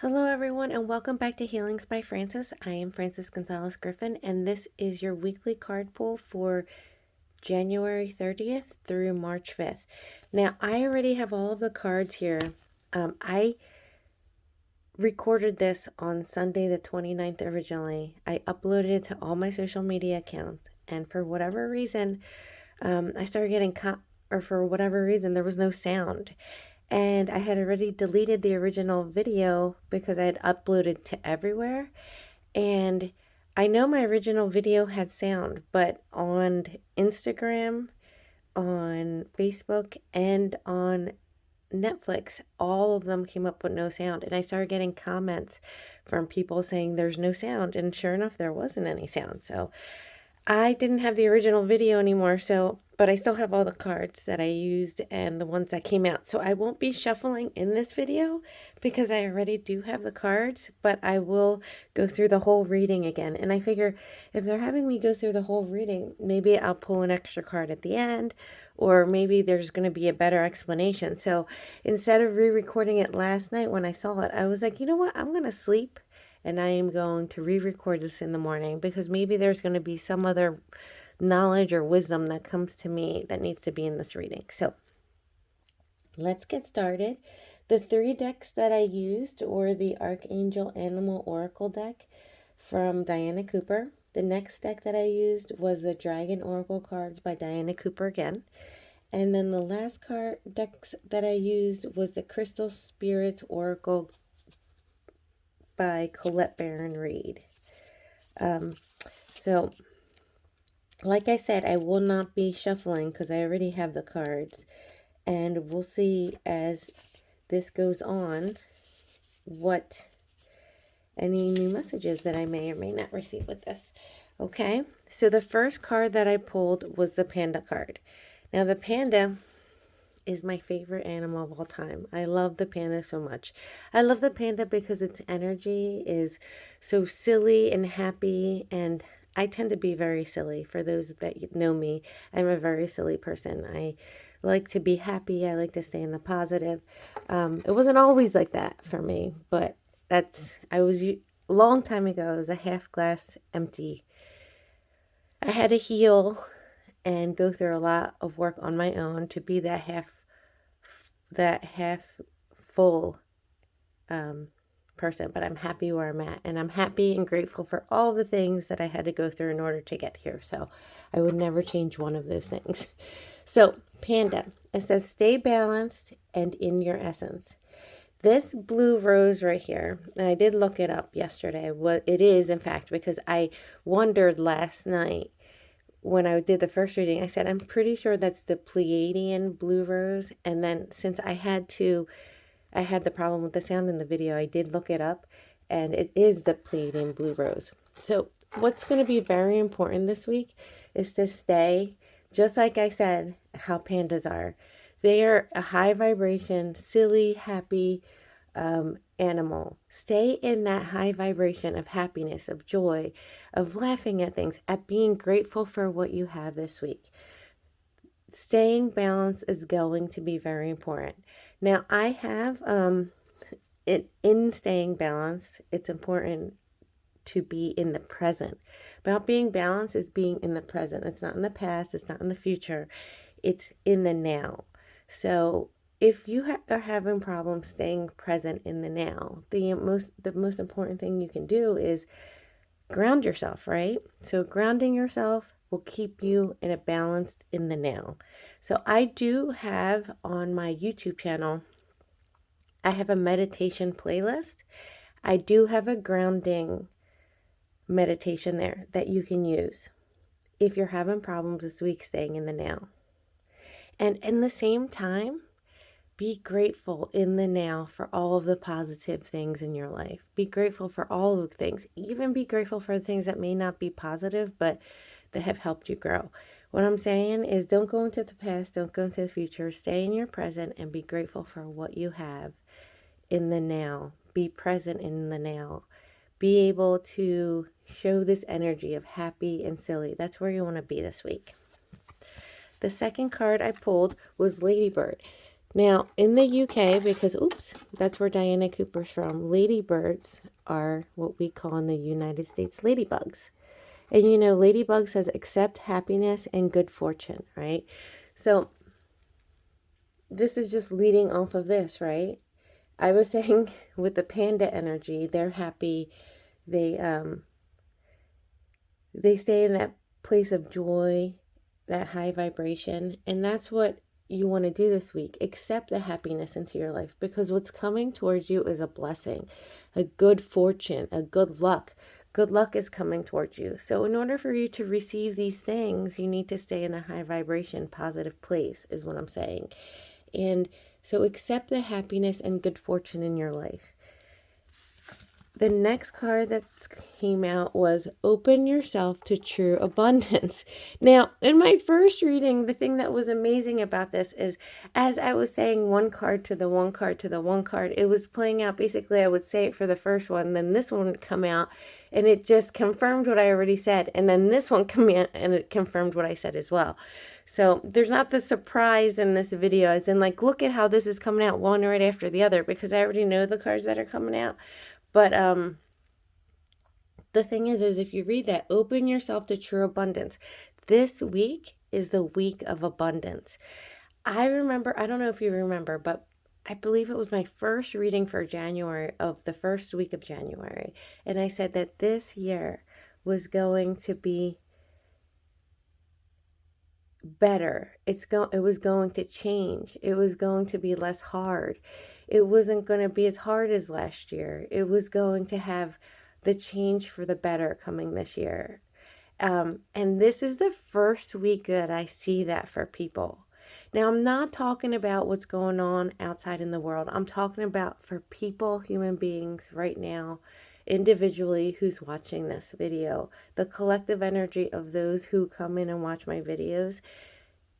Hello, everyone, and welcome back to Healings by Francis. I am Francis Gonzalez Griffin, and this is your weekly card pull for January 30th through March 5th. Now, I already have all of the cards here. I recorded this on Sunday, the 29th originally. I uploaded it to all my social media accounts, and for whatever reason, I started getting or for whatever reason, there was no sound. And I had already deleted the original video because I had uploaded to everywhere. And I know my original video had sound, but on Instagram, on Facebook, and on Netflix, all of them came up with no sound. And I started getting comments from people saying there's no sound. And sure enough, there wasn't any sound. So I didn't have the original video anymore, but I still have all the cards that I used and the ones that came out. So I won't be shuffling in this video because I already do have the cards, but I will go through the whole reading again. And I figure if they're having me go through the whole reading, maybe I'll pull an extra card at the end, or maybe there's going to be a better explanation. So instead of re-recording it last night when I saw it, I was like, you know what? I'm going to sleep. And I am going to re-record this in the morning because maybe there's going to be some other knowledge or wisdom that comes to me that needs to be in this reading. So let's get started. The 3 decks that I used were the Archangel Animal Oracle deck from Diana Cooper. The next deck that I used was the Dragon Oracle cards by Diana Cooper again. And then the last card decks that I used was the Crystal Spirits Oracle by Colette Baron-Reid. So, like I said, I will not be shuffling because I already have the cards. And we'll see as this goes on what any new messages that I may or may not receive with this. Okay, so the first card that I pulled was the panda card. Now, the panda is my favorite animal of all time. I love the panda so much. I love the panda because its energy is so silly and happy, and I tend to be very silly. For those that know me, I'm a very silly person. I like to be happy. I like to stay in the positive. It wasn't always like that for me, but a long time ago, it was a half glass empty. I had to heal and go through a lot of work on my own to be that half full person. But I'm happy where I'm at, and I'm happy and grateful for all the things that I had to go through in order to get here. So I would never change one of those things. So panda, it says stay balanced and in your essence. This blue rose right here, and I did look it up yesterday, what it is, in fact, because I wondered last night when I did the first reading. I said, I'm pretty sure that's the Pleiadian blue rose. And then since I had the problem with the sound in the video, I did look it up, and it is the Pleiadian blue rose. So what's going to be very important this week is to stay, just like I said, how pandas are. They are a high vibration, silly, happy animal. Stay in that high vibration of happiness, of joy, of laughing at things, at being grateful for what you have this week. Staying balanced is going to be very important. Now, I have in staying balanced, it's important to be in the present. About being balanced is being in the present. It's not in the past. It's not in the future. It's in the now. So if you are having problems staying present in the now, the most important thing you can do is ground yourself, right? So grounding yourself will keep you in a balanced in the now. So I do have on my YouTube channel, I have a meditation playlist. I do have a grounding meditation there that you can use if you're having problems this week staying in the now. And in the same time, be grateful in the now for all of the positive things in your life. Be grateful for all of the things. Even be grateful for the things that may not be positive, but that have helped you grow. What I'm saying is don't go into the past, don't go into the future. Stay in your present and be grateful for what you have in the now. Be present in the now. Be able to show this energy of happy and silly. That's where you want to be this week. The second card I pulled was Ladybird. Now, in the UK, because, oops, that's where Diana Cooper's from, ladybirds are what we call in the United States ladybugs. And you know, ladybug says accept happiness and good fortune, right? So this is just leading off of this, right? I was saying with the panda energy, they're happy. They stay in that place of joy, that high vibration, and that's what you want to do this week. Accept the happiness into your life, because what's coming towards you is a blessing, a good fortune, a good luck. Good luck is coming towards you. So in order for you to receive these things, you need to stay in a high vibration, positive place, is what I'm saying. And so accept the happiness and good fortune in your life. The next card that came out was open yourself to true abundance. Now, in my first reading, the thing that was amazing about this is as I was saying one card to the one card to the one card, it was playing out. Basically, I would say it for the first one, then this one would come out and it just confirmed what I already said. And then this one came out and it confirmed what I said as well. So there's not the surprise in this video as in like, look at how this is coming out one right after the other, because I already know the cards that are coming out. But the thing is if you read that, open yourself to true abundance. This week is the week of abundance. I remember, I don't know if you remember, but I believe it was my first reading for January, of the first week of January. And I said that this year was going to be better. It was going to change. It was going to be less hard. It wasn't going to be as hard as last year. It was going to have the change for the better coming this year. And this is the first week that I see that for people. Now, I'm not talking about what's going on outside in the world. I'm talking about for people, human beings right now, individually, who's watching this video, the collective energy of those who come in and watch my videos.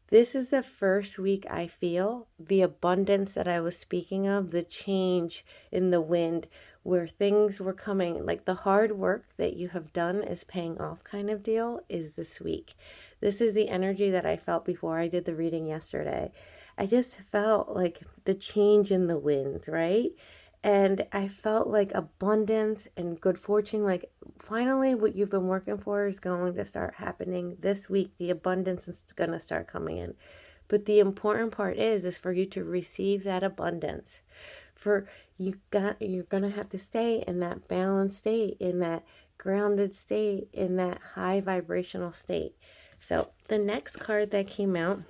This is the first week I feel the abundance that I was speaking of, the change in the wind, where things were coming, like the hard work that you have done is paying off kind of deal, is this week. This is the energy that I felt before I did the reading yesterday. I just felt like the change in the winds, right? And I felt like abundance and good fortune, like finally what you've been working for is going to start happening this week. The abundance is going to start coming in. But the important part is for you to receive that abundance. You're going to have to stay in that balanced state, in that grounded state, in that high vibrational state. So the next card that came out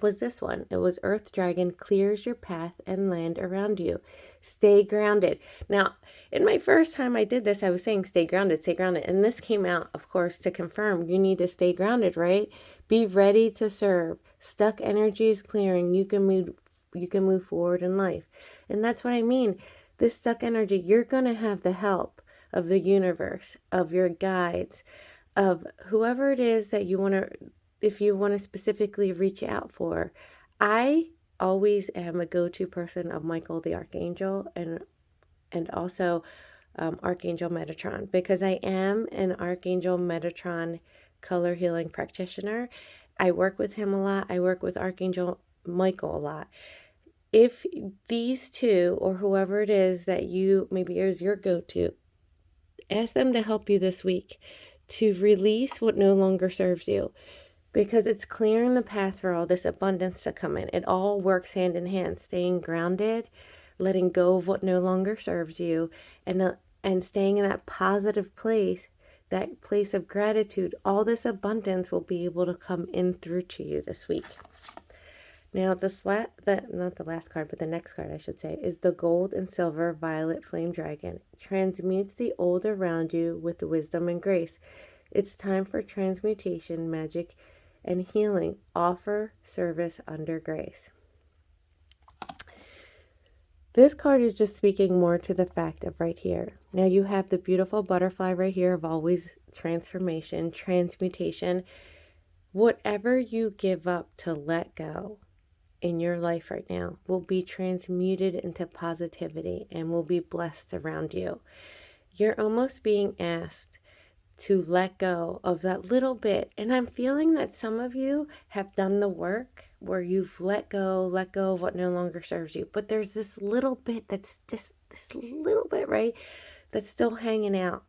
was this one. It was Earth Dragon clears your path and land around you. Stay grounded. Now, in my first time I did this, I was saying stay grounded, stay grounded. And this came out, of course, to confirm you need to stay grounded, right? Be ready to serve. Stuck energy is clearing. You can move forward in life. And that's what I mean. This stuck energy, you're going to have the help of the universe, of your guides, of whoever it is that you want to, if you want to specifically reach out for. I always am a go-to person of Michael the Archangel and also Archangel Metatron, because I am an Archangel Metatron color healing practitioner. I work with him a lot. I work with Archangel Michael a lot. If these two or whoever it is that you maybe is your go-to, ask them to help you this week to release what no longer serves you, because it's clearing the path for all this abundance to come in. It all works hand in hand, staying grounded, letting go of what no longer serves you, and staying in that positive place, that place of gratitude. All this abundance will be able to come in through to you this week. Now, not the last card, but the next card, I should say, is the Gold and Silver Violet Flame Dragon. Transmutes the old around you with wisdom and grace. It's time for transmutation, magic, and healing. Offer service under grace. This card is just speaking more to the fact of right here. Now you have the beautiful butterfly right here of always transformation, transmutation. Whatever you give up to let go in your life right now will be transmuted into positivity and will be blessed around you. You're almost being asked to let go of that little bit. And I'm feeling that some of you have done the work where you've let go of what no longer serves you. But there's this little bit that's just this little bit, right? That's still hanging out.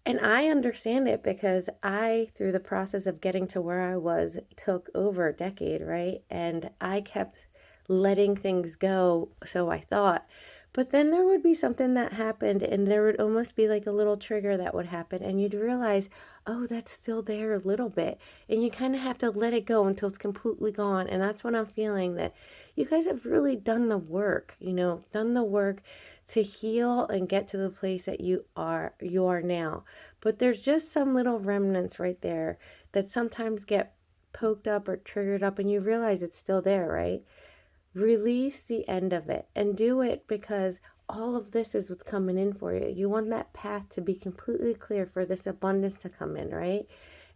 And I understand it because I, through the process of getting to where I was, took over a decade, right? And I kept letting things go, so I thought. But then there would be something that happened, and there would almost be like a little trigger that would happen, and you'd realize, oh, that's still there a little bit. And you kind of have to let it go until it's completely gone. And that's what I'm feeling, that you guys have really done the work, done the work to heal and get to the place that you are now. But there's just some little remnants right there that sometimes get poked up or triggered up, and you realize it's still there, right? Release the end of it and do it because all of this is what's coming in for you. You want that path to be completely clear for this abundance to come in, right?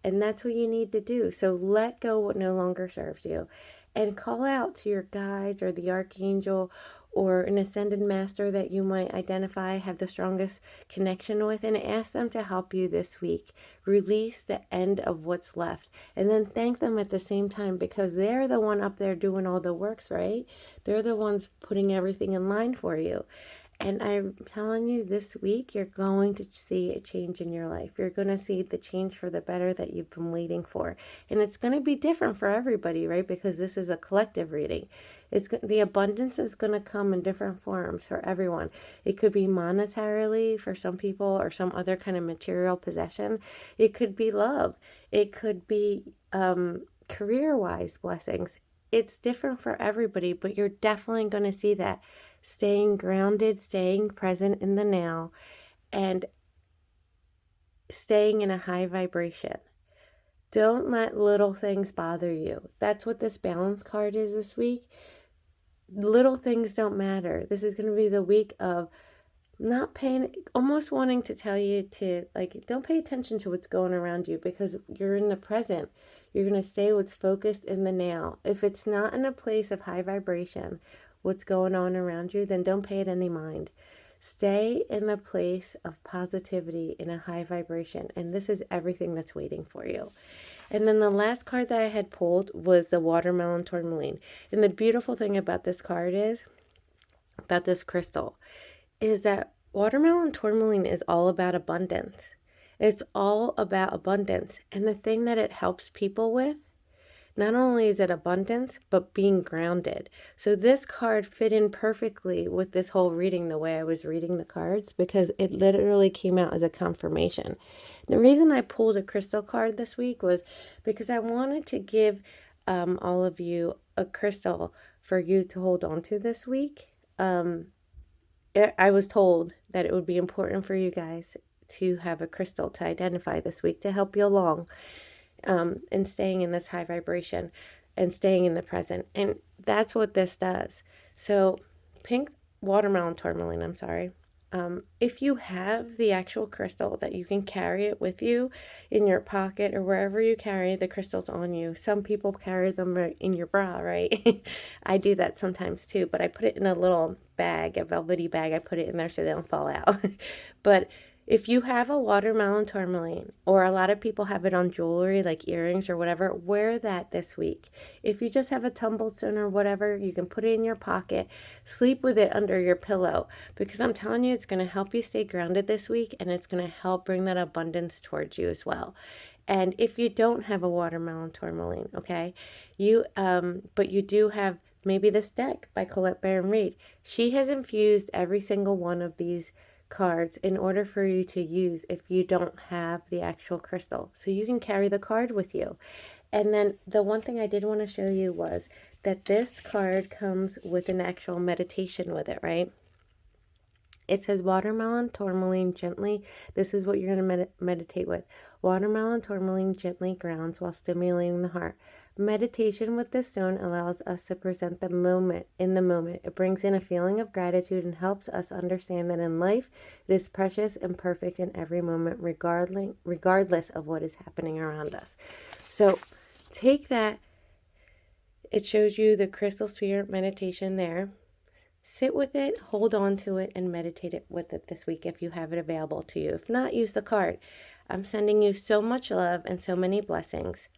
And that's what you need to do. So let go what no longer serves you and call out to your guides or the Archangel or an ascended master that you might identify, have the strongest connection with, and ask them to help you this week. Release the end of what's left. And then thank them at the same time because they're the one up there doing all the works, right? They're the ones putting everything in line for you. And I'm telling you, this week, you're going to see a change in your life. You're going to see the change for the better that you've been waiting for. And it's going to be different for everybody, right? Because this is a collective reading. The abundance is going to come in different forms for everyone. It could be monetarily for some people or some other kind of material possession. It could be love. It could be career-wise blessings. It's different for everybody, but you're definitely going to see that. Staying grounded, staying present in the now, and staying in a high vibration. Don't let little things bother you. That's what this balance card is this week. Little things don't matter. This is going to be the week of not paying, almost wanting to tell you to, don't pay attention to what's going around you because you're in the present. You're going to stay what's focused in the now. If it's not in a place of high vibration, what's going on around you, then don't pay it any mind. Stay in the place of positivity in a high vibration, and this is everything that's waiting for you. And then the last card that I had pulled was the watermelon tourmaline. And the beautiful thing about this card about this crystal, is that watermelon tourmaline is all about abundance. It's all about abundance. And the thing that it helps people with, not only is it abundance, but being grounded. So this card fit in perfectly with this whole reading, the way I was reading the cards, because it literally came out as a confirmation. The reason I pulled a crystal card this week was because I wanted to give all of you a crystal for you to hold on to this week. I was told that it would be important for you guys to have a crystal to identify this week to help you along. And staying in this high vibration and staying in the present. And that's what this does. So pink watermelon tourmaline, I'm sorry. If you have the actual crystal that you can carry it with you in your pocket or wherever you carry the crystals on you. Some people carry them in your bra, right? I do that sometimes too, but I put it in a little bag, a velvety bag. I put it in there so they don't fall out. But if you have a watermelon tourmaline, or a lot of people have it on jewelry, like earrings or whatever, wear that this week. If you just have a tumblestone or whatever, you can put it in your pocket, sleep with it under your pillow, because I'm telling you, it's going to help you stay grounded this week, and it's going to help bring that abundance towards you as well. And if you don't have a watermelon tourmaline, okay, but you do have maybe this deck by Colette Baron-Reid. She has infused every single one of these cards in order for you to use if you don't have the actual crystal. So you can carry the card with you. And then the one thing I did want to show you was that this card comes with an actual meditation with it, right? It says watermelon tourmaline gently. This is what you're going to meditate with. Watermelon tourmaline gently grounds while stimulating the heart. Meditation with this stone allows us to present the moment in the moment. It brings in a feeling of gratitude and helps us understand that in life it is precious and perfect in every moment, regardless of what is happening around us. So take that. It shows you the crystal sphere meditation there. sit with it, hold on to it, and meditate it with it this week if you have it available to you. If not, use the card. I'm sending you so much love and so many blessings.